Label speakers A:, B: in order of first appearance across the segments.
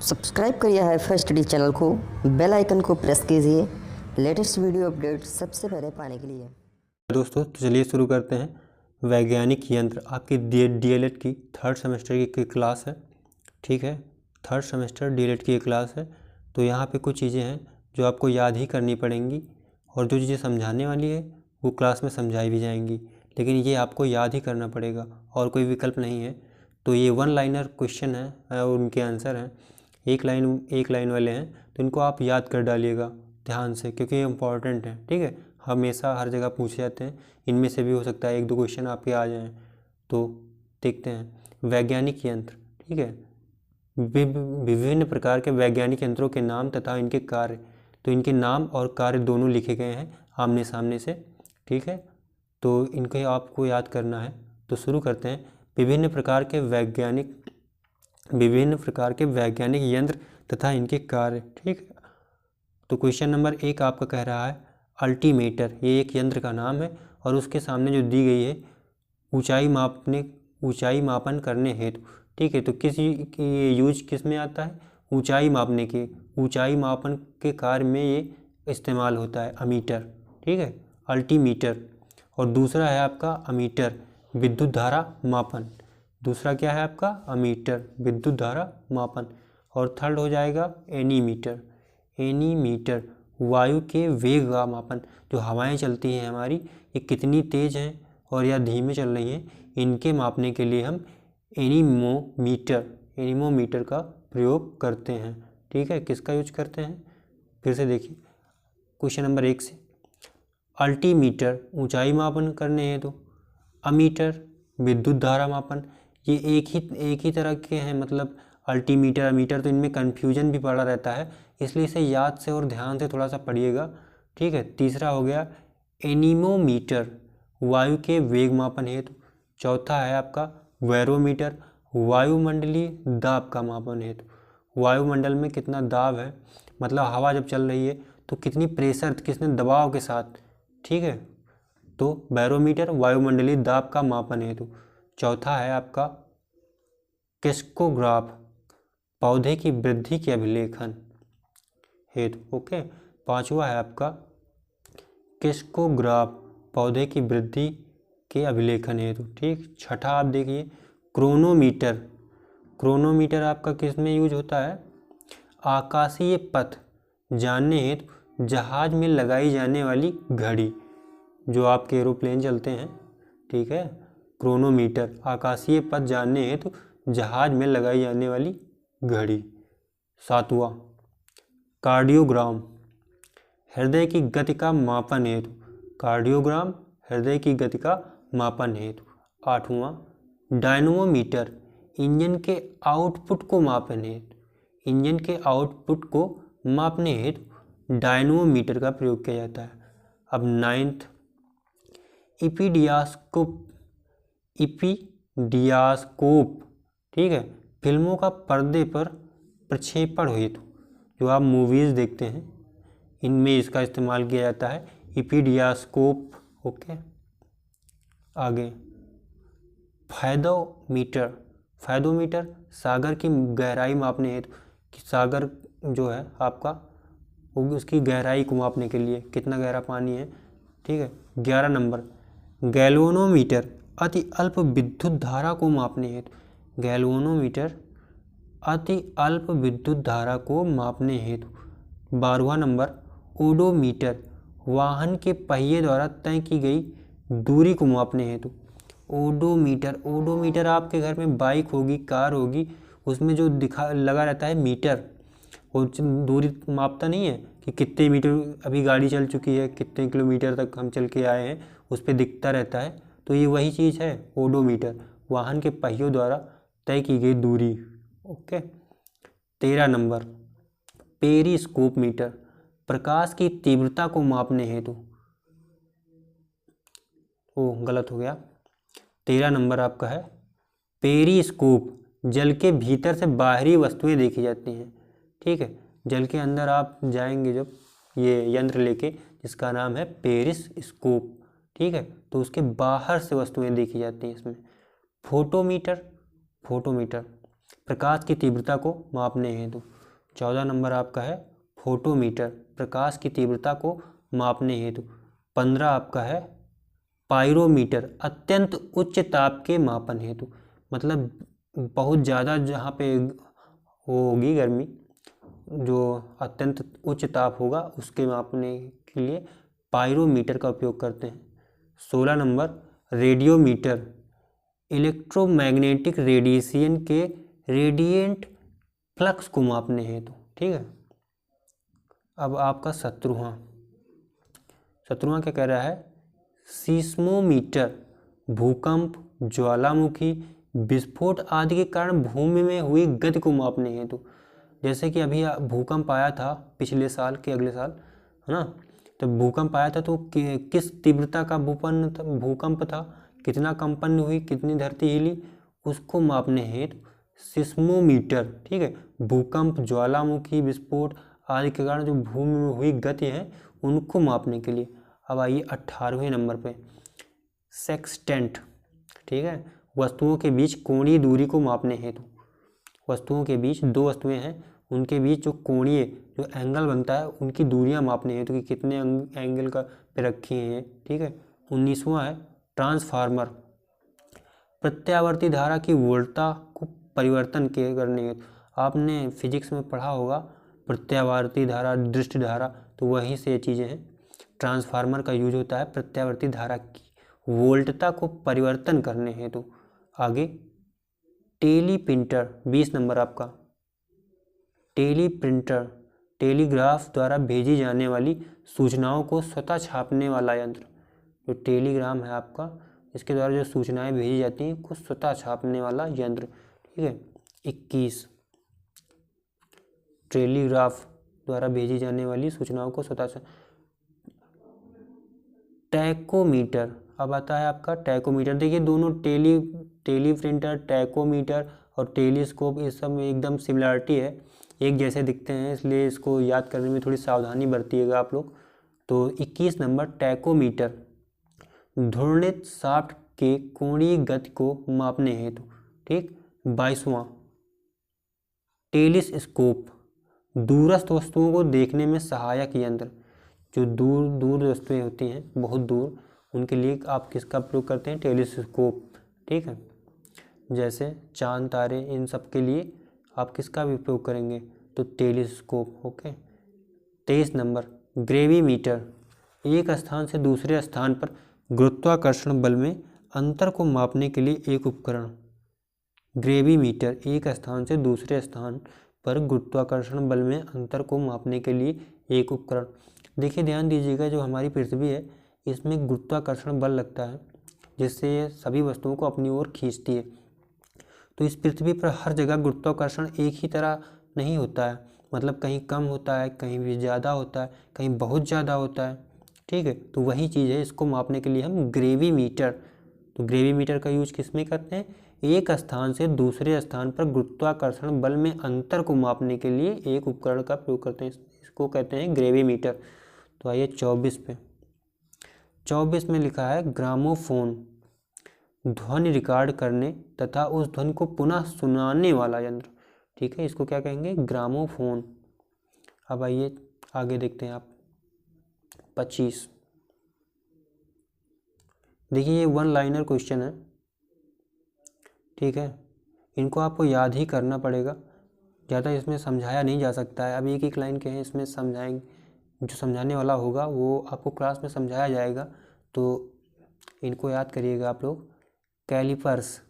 A: Subscribe करिए hi-fi study channel को, bell icon को प्रेस कीजिए लेटेस्ट वीडियो अपडेट सबसे पहले पाने के लिए।
B: दोस्तों तो चलिए शुरू करते हैं। वैज्ञानिक यंत्र आपकी डीएलएड की थर्ड सेमेस्टर की क्लास है। ठीक है, थर्ड सेमेस्टर डीएलएड की क्लास है। तो यहाँ पे कुछ चीज़ें हैं जो आपको याद ही करनी पड़ेंगी और जो चीज़ें समझाने वाली है वो क्लास में समझाई भी जाएंगी, लेकिन ये आपको याद ही करना पड़ेगा और कोई विकल्प नहीं है। तो ये वन लाइनर क्वेश्चन है और उनके आंसर हैं एक लाइन वाले हैं, तो इनको आप याद कर डालिएगा ध्यान से क्योंकि ये इम्पॉर्टेंट है। ठीक है, हमेशा हर जगह पूछे जाते हैं, इनमें से भी हो सकता है एक दो क्वेश्चन आपके आ जाएं। तो देखते हैं वैज्ञानिक यंत्र। ठीक है, विभिन्न प्रकार के वैज्ञानिक यंत्रों के नाम तथा इनके कार्य। तो इनके नाम और कार्य दोनों लिखे गए हैं आमने सामने से। ठीक है, तो इनको आपको याद करना है। तो शुरू करते हैं। विभिन्न प्रकार के वैज्ञानिक यंत्र तथा इनके कार्य। ठीक है, तो क्वेश्चन नंबर 1 आपका कह रहा है अल्टीमीटर। ये एक यंत्र का नाम है और उसके सामने जो दी गई है ऊंचाई मापन करने हेतु। ठीक है, तो ये यूज किस में आता है? ऊंचाई मापने के, ऊंचाई मापन के कार्य में ये इस्तेमाल होता है अमीटर। ठीक है, अल्टीमीटर। और दूसरा है आपका अमीटर, विद्युत धारा मापन। दूसरा क्या है आपका? अमीटर, विद्युत धारा मापन। और थर्ड हो जाएगा एनीमीटर। एनीमीटर वायु के वेग का मापन। जो हवाएं चलती हैं हमारी, ये कितनी तेज हैं और या धीमे चल रही हैं, इनके मापने के लिए हम एनीमोमीटर का प्रयोग करते हैं। ठीक है, किसका यूज करते हैं? फिर से देखिए क्वेश्चन नंबर 1 से। अल्टीमीटर ऊंचाई मापन करने हैं, तो अमीटर विद्युत धारा मापन। ये एक ही तरह के हैं, मतलब अल्टीमीटर अमीटर, तो इनमें कन्फ्यूजन भी पड़ा रहता है, इसलिए इसे याद से और ध्यान से थोड़ा सा पढ़िएगा। ठीक है, तीसरा हो गया एनीमोमीटर, वायु के वेग मापन हेतु। चौथा है आपका बैरोमीटर, वायुमंडलीय दाब का मापन हेतु। वायुमंडल में कितना दाब है, मतलब हवा जब चल रही है तो कितनी प्रेशर, कितने दबाव के साथ। ठीक है, तो बैरोमीटर वायुमंडलीय दाब का मापन हेतु। चौथा है आपका किस्कोग्राफ, पौधे की वृद्धि के अभिलेखन हेतु। ओके, पांचवा है आपका किस्कोग्राफ, पौधे की वृद्धि के अभिलेखन हेतु। ठीक, छठा आप देखिए क्रोनोमीटर। क्रोनोमीटर आपका किस में यूज होता है? आकाशीय पथ जानने हेतु जहाज में लगाई जाने वाली घड़ी, जो आपके एरोप्लेन चलते हैं। ठीक है, क्रोनोमीटर आकाशीय पथ जानने हेतु जहाज में लगाई जाने वाली घड़ी। सातवां कार्डियोग्राम, हृदय की गति का मापन हेतु। कार्डियोग्राम हृदय की गति का मापन हेतु। आठवां डायनमोमीटर, इंजन के आउटपुट को मापने हेतु। इंजन के आउटपुट को मापने हेतु डायनमोमीटर का प्रयोग किया जाता है। अब नाइन्थ इपीडियास्कोप। ठीक है, फिल्मों का पर्दे पर प्रक्षेपण हेतु, जो आप मूवीज़ देखते हैं इनमें इसका इस्तेमाल किया जाता है, इपीडियास्कोप। ओके, आगे फायदोमीटर सागर की गहराई मापने हेतु, कि सागर जो है आपका उसकी गहराई को मापने के लिए कितना गहरा पानी है। ठीक है, 11 नंबर गैल्वेनोमीटर, अति अल्प विद्युत धारा को मापने हेतु। गैल्वेनोमीटर अति अल्प विद्युत धारा को मापने हेतु। 12वां नंबर ओडोमीटर, वाहन के पहिए द्वारा तय की गई दूरी को मापने हेतु। ओडोमीटर आपके घर में बाइक होगी, कार होगी, उसमें जो लगा रहता है मीटर, वो दूरी मापता नहीं है कि कितने मीटर अभी गाड़ी चल चुकी है, कितने किलोमीटर तक हम चल के आए हैं, उस पर दिखता रहता है। तो ये वही चीज़ है ओडोमीटर, वाहन के पहियों द्वारा तय की गई दूरी। ओके, 13 नंबर पेरिस्कोप मीटर, प्रकाश की तीव्रता को मापने हेतु। गलत हो गया, 13 नंबर आपका है पेरिस्कोप, जल के भीतर से बाहरी वस्तुएं देखी जाती हैं। ठीक है, जल के अंदर आप जाएंगे जब ये यंत्र लेके, जिसका नाम है पेरिस्कोप। ठीक है, तो उसके बाहर से वस्तुएं देखी जाती हैं इसमें। फोटोमीटर प्रकाश की तीव्रता को मापने हेतु। 14 नंबर आपका है फोटोमीटर, प्रकाश की तीव्रता को मापने हेतु। 15 आपका है पायरोमीटर, अत्यंत उच्च ताप के मापन हेतु, मतलब बहुत ज़्यादा जहाँ पे वो होगी गर्मी, जो अत्यंत उच्च ताप होगा उसके मापने के लिए पायरोमीटर का उपयोग करते हैं। 16 नंबर रेडियोमीटर, इलेक्ट्रोमैग्नेटिक रेडिएशन के रेडिएंट फ्लक्स को मापने हेतु। ठीक है, अब आपका 17वां क्या कह रहा है, सीस्मोमीटर, भूकंप, ज्वालामुखी, विस्फोट आदि के कारण भूमि में हुई गति को मापने हेतु। जैसे कि अभी भूकंप आया था पिछले साल के अगले साल, है ना, तो भूकंप आया था तो किस तीव्रता का भूकंप था, कितना कंपन हुई, कितनी धरती हिली, उसको मापने हेतु सिस्मोमीटर। ठीक है, भूकंप, ज्वालामुखी, विस्फोट आदि के कारण जो भूमि में हुई गति है उनको मापने के लिए। अब आइए 18वें नंबर पे सेक्सटेंट। ठीक है, वस्तुओं के बीच कोणीय दूरी को मापने हेतु। वस्तुओं के बीच, दो वस्तुएं हैं उनके बीच जो कोणीय जो एंगल बनता है उनकी दूरियां मापने हेतु कि कितने एंगल का पे रखी हैं। ठीक है, 19वां है ट्रांसफार्मर, प्रत्यावर्ती धारा की वोल्टता को परिवर्तन करने हेतु। आपने फिजिक्स में पढ़ा होगा प्रत्यावर्ती धारा, दृष्टि धारा, तो वहीं से ये चीज़ें हैं। ट्रांसफार्मर का यूज होता है प्रत्यावर्ती धारा की वोल्टता को परिवर्तन करने हेतु। आगे टेलीप्रिंटर, 20 नंबर आपका टेलीप्रिंटर, टेलीग्राफ द्वारा भेजी जाने वाली सूचनाओं को स्वतः छापने वाला यंत्र। जो टेलीग्राम है आपका, इसके द्वारा जो सूचनाएं भेजी जाती हैं को स्वतः छापने वाला यंत्र। ठीक है, 21 टेलीग्राफ द्वारा भेजी जाने वाली सूचनाओं को स्वतः। टैकोमीटर, अब आता है आपका टैकोमीटर। देखिए दोनों टेलीप्रिंटर, टैकोमीटर और टेलीस्कोप, इस सब में एकदम सिमिलरिटी है, एक जैसे दिखते हैं, इसलिए इसको याद करने में थोड़ी सावधानी बरतिएगा आप लोग। तो 21 नंबर टैकोमीटर, घूर्णित शाफ्ट के कोणीय गति को मापने हेतु। ठीक, 22वां टेलीस्कोप, दूरस्थ वस्तुओं को देखने में सहायक यंत्र। जो दूर वस्तुएं होती हैं बहुत दूर, उनके लिए आप किसका प्रयोग करते हैं, टेलीस्कोप। ठीक है, जैसे चांद, तारे, इन सब के लिए आप किसका भी उपयोग करेंगे, तो टेलीस्कोप। ओके, 23 नंबर ग्रेविमीटर, एक स्थान से दूसरे स्थान पर गुरुत्वाकर्षण बल में अंतर को मापने के लिए एक उपकरण। ग्रेविमीटर, एक स्थान से दूसरे स्थान पर गुरुत्वाकर्षण बल में अंतर को मापने के लिए एक उपकरण। देखिए ध्यान दीजिएगा, जो हमारी पृथ्वी है इसमें गुरुत्वाकर्षण बल लगता है जिससे ये सभी वस्तुओं को अपनी ओर खींचती है। तो इस पृथ्वी पर हर जगह गुरुत्वाकर्षण एक ही तरह नहीं होता है, मतलब कहीं कम होता है, कहीं भी ज़्यादा होता है, कहीं बहुत ज़्यादा होता है। ठीक है, तो वही चीज़ है, इसको मापने के लिए हम ग्रेविमीटर, तो ग्रेविमीटर का यूज किस में करते हैं, एक स्थान से दूसरे स्थान पर गुरुत्वाकर्षण बल में अंतर को मापने के लिए एक उपकरण का प्रयोग करते हैं, इसको कहते हैं ग्रेविमीटर। तो आइए 24 पे, 24 में लिखा है ग्रामोफोन, ध्वनि रिकॉर्ड करने तथा उस ध्वनि को पुनः सुनाने वाला यंत्र। ठीक है, इसको क्या कहेंगे, ग्रामोफोन। अब आइए आगे देखते हैं आप 25। देखिए ये वन लाइनर क्वेश्चन है। ठीक है, इनको आपको याद ही करना पड़ेगा, ज़्यादा इसमें समझाया नहीं जा सकता है। अब एक एक लाइन के हैं, इसमें समझाएंगे, जो समझाने वाला होगा वो आपको क्लास में समझाया जाएगा, तो इनको याद करिएगा आप लोग। कैलिपर्स,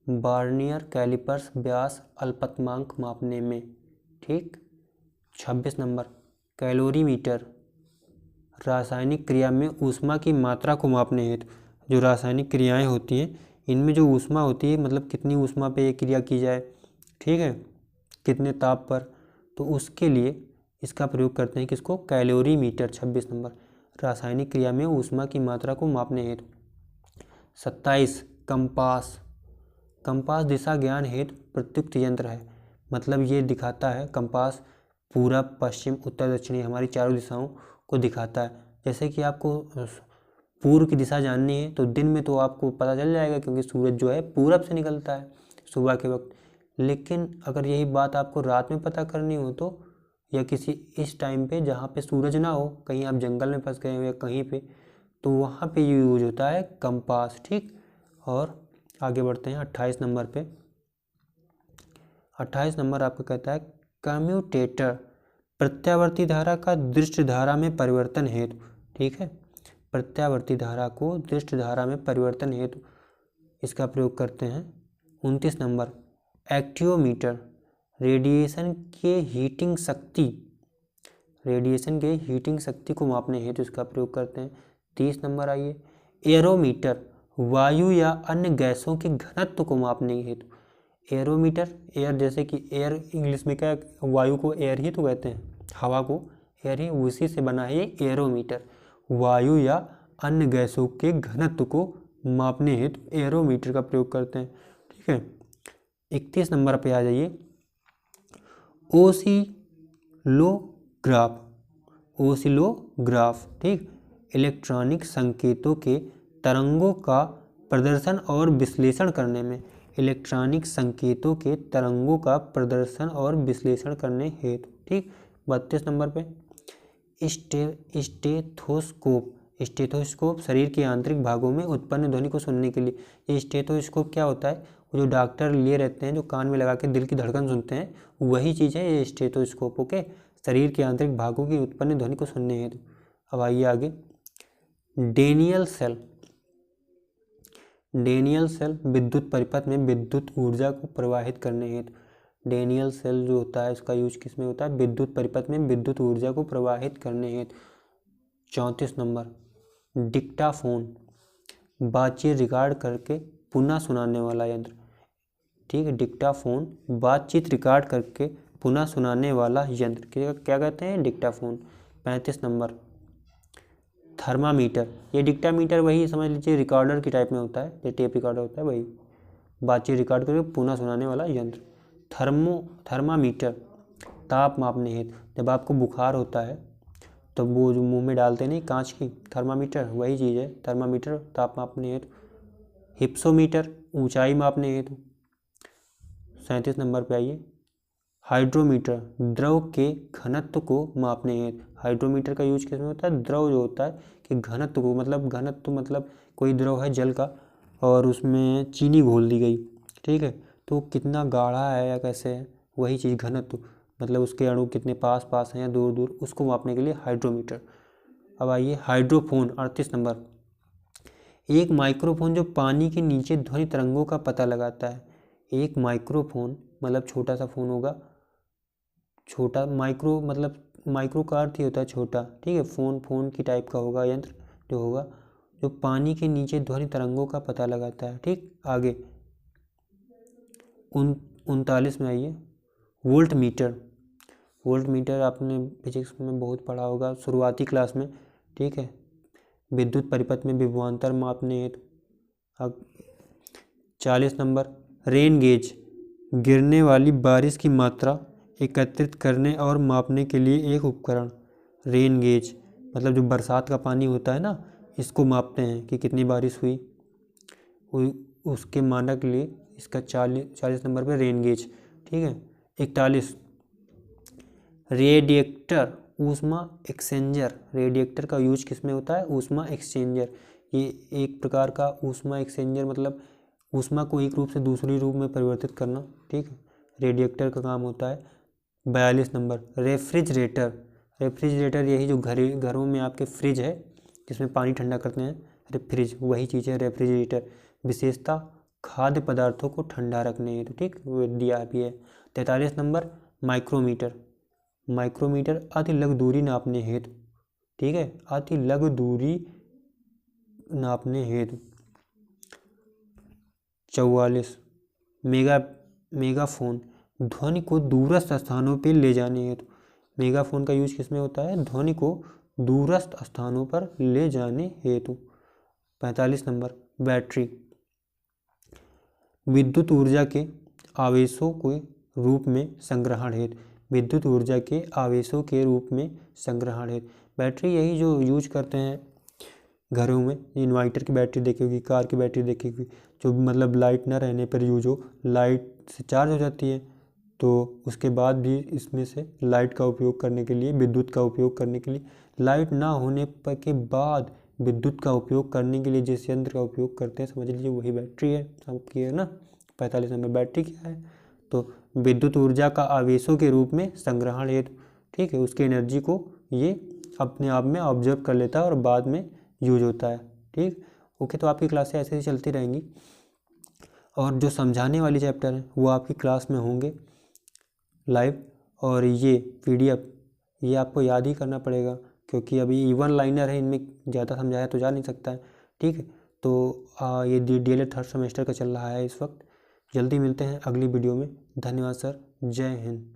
B: बार्नियर कैलिपर्स, व्यास अल्पतमांक मापने में। ठीक, 26 नंबर कैलोरीमीटर, रासायनिक क्रिया में ऊष्मा की मात्रा को मापने हेतु। जो रासायनिक क्रियाएं होती हैं इनमें जो ऊष्मा होती है, मतलब कितनी ऊष्मा पे ये क्रिया की जाए, ठीक है, कितने ताप पर, तो उसके लिए इसका प्रयोग करते हैं किसको, कैलोरीमीटर। 26 नंबर रासायनिक क्रिया में ऊष्मा की मात्रा को मापने हेतु। 27 कंपास, कंपास दिशा ज्ञान हेतु प्रयुक्त यंत्र है, मतलब ये दिखाता है, कंपास पूरब, पश्चिम, उत्तर, दक्षिणी हमारी चारों दिशाओं को दिखाता है। जैसे कि आपको पूर्व की दिशा जाननी है तो दिन में तो आपको पता चल जाएगा, क्योंकि सूरज जो है पूरब से निकलता है सुबह के वक्त। लेकिन अगर यही बात आपको रात में पता करनी हो तो, या किसी इस टाइम पे जहाँ पे सूरज ना हो, कहीं आप जंगल में फंस गए हो या कहीं पे, तो वहाँ पे यूज होता है कंपास। ठीक, और आगे बढ़ते हैं 28 नंबर पे। 28 नंबर आपका कहता है कम्यूटेटर, प्रत्यावर्ती धारा का दृष्ट धारा में परिवर्तन हेतु। ठीक है, प्रत्यावर्ती धारा को दृष्ट धारा में परिवर्तन हेतु इसका प्रयोग करते हैं। 29 नंबर एक्टियोमीटर, रेडिएशन के हीटिंग शक्ति को मापने हेतु इसका प्रयोग करते हैं। 30 नंबर आइए, एरोमीटर, वायु या अन्य गैसों के घनत्व को मापने हेतु। एरोमीटर, एयर, जैसे कि एयर इंग्लिश में क्या, वायु को एयर ही तो कहते हैं, हवा को एयर ही, उसी से बना है ये एरोमीटर। वायु या अन्य गैसों के घनत्व को मापने हेतु एरोमीटर का प्रयोग करते हैं। ठीक है, 31 नंबर पे आ जाइए, ओसिलोग्राफ। ठीक, इलेक्ट्रॉनिक संकेतों के तरंगों का प्रदर्शन और विश्लेषण करने में, इलेक्ट्रॉनिक संकेतों के तरंगों का प्रदर्शन और विश्लेषण करने हेतु। ठीक, 32 नंबर पे स्टेथोस्कोप शरीर के आंतरिक भागों में उत्पन्न ध्वनि को सुनने के लिए। ये स्टेथोस्कोप क्या होता है, वो जो डॉक्टर लिए रहते हैं, जो कान में लगा के दिल की धड़कन सुनते हैं, वही चीज़ है ये स्टेथोस्कोप। ओके, शरीर के आंतरिक भागों की उत्पन्न ध्वनि को सुनने हेतु। अब आइए आगे, डेनियल सेल विद्युत परिपथ में विद्युत ऊर्जा को प्रवाहित करने हेतु। डेनियल सेल जो होता है इसका यूज किस में होता है, विद्युत परिपथ में विद्युत ऊर्जा को प्रवाहित करने हेतु। 34 नंबर डिक्टाफोन, बातचीत रिकॉर्ड करके पुनः सुनाने वाला यंत्र। ठीक है, डिक्टाफोन बातचीत रिकॉर्ड करके पुनः सुनाने वाला यंत्र क्या कहते हैं, डिक्टाफोन। 35 नंबर थर्मामीटर, ये डिक्टामीटर वही समझ लीजिए रिकॉर्डर की टाइप में होता है, ये टेप रिकॉर्डर होता है, वही बातचीत रिकॉर्ड करके पुनः सुनाने वाला यंत्र। थर्मामीटर ताप मापने हेतु, जब आपको बुखार होता है तो वो जो मुंह में डालते नहीं कांच की, थर्मामीटर वही चीज़ है, थर्मामीटर ताप मापने हेतु। हिप्सोमीटर ऊंचाई मापने हेतु। 37 नंबर पे आइए, हाइड्रोमीटर द्रव के घनत्व को मापने हेतु। हाइड्रोमीटर का यूज किसमें होता है, द्रव जो होता है कि घनत्व को, घनत्व मतलब कोई द्रव है जल का और उसमें चीनी घोल दी गई, ठीक है, तो कितना गाढ़ा है या कैसे है, वही चीज़ घनत्व, मतलब उसके अणु कितने पास पास हैं या दूर दूर, उसको मापने के लिए हाइड्रोमीटर। अब आइए हाइड्रोफोन, 38 नंबर, एक माइक्रोफोन जो पानी के नीचे ध्वनि तरंगों का पता लगाता है। एक माइक्रोफोन मतलब छोटा सा फोन होगा, छोटा माइक्रो मतलब माइक्रो का अर्थ ही होता है छोटा, ठीक है, फोन की टाइप का होगा यंत्र जो होगा, जो पानी के नीचे ध्वनि तरंगों का पता लगाता है। ठीक, आगे 39 में आइए, वोल्ट मीटर आपने फिजिक्स में बहुत पढ़ा होगा शुरुआती क्लास में, ठीक है, विद्युत परिपथ में विभवांतर मापने हेतु। अब 40 नंबर, रेन गेज गिरने वाली बारिश की मात्रा एकत्रित करने और मापने के लिए एक उपकरण। रेन गेज मतलब जो बरसात का पानी होता है ना, इसको मापते हैं कि कितनी बारिश हुई, उसके मानक के लिए इसका 40 नंबर पे रेन गेज। ठीक है, 41 रेडिएटर ऊष्मा एक्सचेंजर। रेडिएटर का यूज किस में होता है, ऊष्मा एक्सचेंजर, ये एक प्रकार का ऊष्मा एक्सचेंजर मतलब ऊष्मा को एक रूप से दूसरी रूप में परिवर्तित करना। ठीक है, रेडिएटर का काम होता है। 42 नंबर रेफ्रिजरेटर यही जो घरों में आपके फ्रिज है जिसमें पानी ठंडा करते हैं, फ्रिज वही चीज़ है रेफ्रिजरेटर। विशेषता खाद्य पदार्थों को ठंडा रखने हेतु, ठीक, वो दिया भी है। 43 नंबर माइक्रोमीटर अति लघु दूरी नापने हेतु, ठीक है, अति लघु दूरी नापने हेतु। 44 मेगाफोन ध्वनि को दूरस्थ स्थानों पर ले जाने हेतु। मेगाफोन का यूज किसमें होता है, ध्वनि को दूरस्थ स्थानों पर ले जाने हेतु। 45 नंबर बैटरी विद्युत ऊर्जा के आवेशों के रूप में संग्रहण हेतु। विद्युत ऊर्जा के आवेशों के रूप में संग्रहण हेतु बैटरी यही जो यूज करते हैं घरों में, इन्वर्टर की बैटरी देखी होगी, कार की बैटरी देखी होगी, जो मतलब लाइट ना रहने पर यूज हो, लाइट से चार्ज हो जाती है, तो उसके बाद भी इसमें से लाइट का उपयोग करने के लिए, विद्युत का उपयोग करने के लिए, लाइट ना होने पर के बाद विद्युत का उपयोग करने के लिए जिस यंत्र का उपयोग करते हैं, समझ लीजिए वही बैटरी है आपकी, है ना। 45 नंबर। बैटरी क्या है? तो विद्युत ऊर्जा का आवेशों के रूप में संग्रहण हेतु, ठीक है, उसकी एनर्जी को ये अपने आप में ऑब्जर्व कर लेता है और बाद में यूज होता है, ठीक। ओके, तो आपकी क्लासें ऐसे ही चलती रहेंगी और जो समझाने वाली चैप्टर हैं वो आपकी क्लास में होंगे लाइव, और ये PDF ये आपको याद ही करना पड़ेगा, क्योंकि अभी E1 लाइनर है, इनमें ज़्यादा समझाया तो जा नहीं सकता है, ठीक है। तो ये DLED थर्ड सेमेस्टर का चल रहा है इस वक्त। जल्दी मिलते हैं अगली वीडियो में। धन्यवाद सर, जय हिंद।